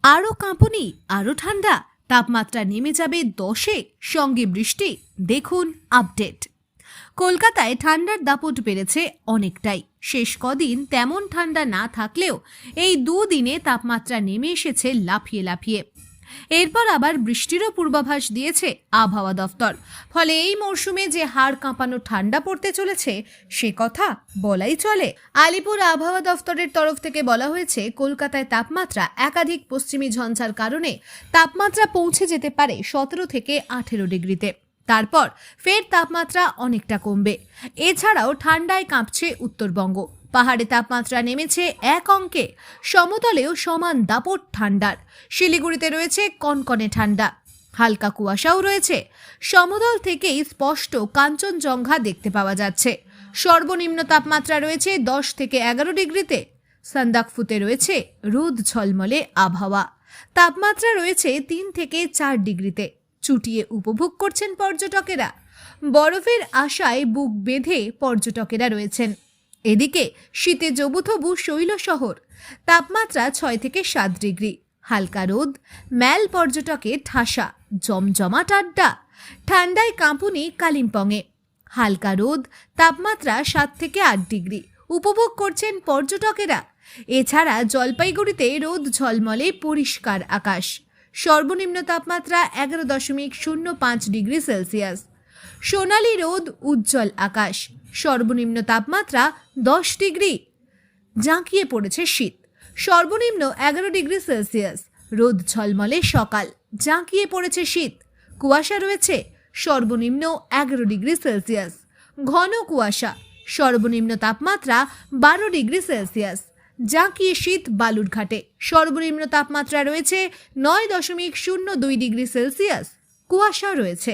আরও কাঁপুনি, আরও ঠান্ডা, তাপমাত্রা নেমে যাবে 10-এ, সঙ্গে বৃষ্টি। দেখুন আপডেট। কলকাতায় ঠান্ডার দাপট বেড়েছে অনেকটাই। শেষ কদিন তেমন ঠান্ডা না থাকলেও এই দুদিনে তাপমাত্রা নেমে এসেছে লাফিয়ে লাফিয়ে। এরপর আবার বৃষ্টিরও পূর্বাভাস দিয়েছে আবহাওয়া দফতর। ফলে এই মরশুমে যে হাড় কাঁপানো ঠান্ডা পড়তে চলেছে সে কথা বলাই চলে। আলিপুর আবহাওয়া দফতরের তরফ থেকে বলা হয়েছে, কলকাতায় তাপমাত্রা একাধিক পশ্চিমী ঝঞ্ঝার কারণে তাপমাত্রা পৌঁছে যেতে পারে 17 থেকে 18 ডিগ্রিতে। তারপর ফের তাপমাত্রা অনেকটা কমবে। এছাড়াও ঠান্ডায় কাঁপছে উত্তরবঙ্গ। পাহাড়ে তাপমাত্রা নেমেছে এক অঙ্কে। সমতলেও সমান দাপট ঠান্ডার। শিলিগুড়িতে রয়েছে কনকনে ঠান্ডা, হালকা কুয়াশাও রয়েছে। সমতল থেকেই স্পষ্ট কাঞ্চনজঙ্ঘা দেখতে পাওয়া যাচ্ছে। সর্বনিম্ন তাপমাত্রা রয়েছে 10 থেকে 11 ডিগ্রিতে। সান্দাকফুতে রয়েছে রোদ ঝলমলে আবহাওয়া। তাপমাত্রা রয়েছে 3 থেকে 4 ডিগ্রিতে। চুটিয়ে উপভোগ করছেন পর্যটকেরা। বরফের আশায় বুক বেঁধে পর্যটকেরা রয়েছেন। এদিকে শীতে জবুথবু শৈল শহর। তাপমাত্রা 6 থেকে 7 ডিগ্রি। হালকা রোদ, ম্যাল পর্যটকের ঠাসা, জমজমাট আড্ডা। ঠান্ডায় কাঁপুনি কালিম্পংয়ে। হালকা রোদ, তাপমাত্রা 7 থেকে 8 ডিগ্রি। উপভোগ করছেন পর্যটকেরা। এছাড়া জলপাইগুড়িতে রোদ ঝলমলে পরিষ্কার আকাশ। সর্বনিম্ন তাপমাত্রা 11.05 ডিগ্রি সেলসিয়াস। সোনালি রোদ, উজ্জ্বল আকাশ। সর্বনিম্ন তাপমাত্রা 10 ডিগ্রি। জাঁকিয়ে পড়েছে শীত। সর্বনিম্ন 11 ডিগ্রি সেলসিয়াস। রোদ ঝলমলে সকাল। জাঁকিয়ে পড়েছে শীত। কুয়াশা রয়েছে। সর্বনিম্ন 11 ডিগ্রি সেলসিয়াস। ঘন কুয়াশা। সর্বনিম্ন তাপমাত্রা 12 ডিগ্রি সেলসিয়াস। জাঁকিয়ে শীত বালুরঘাটে। সর্বনিম্ন তাপমাত্রা রয়েছে 9.02 ডিগ্রি সেলসিয়াস। কুয়াশা রয়েছে।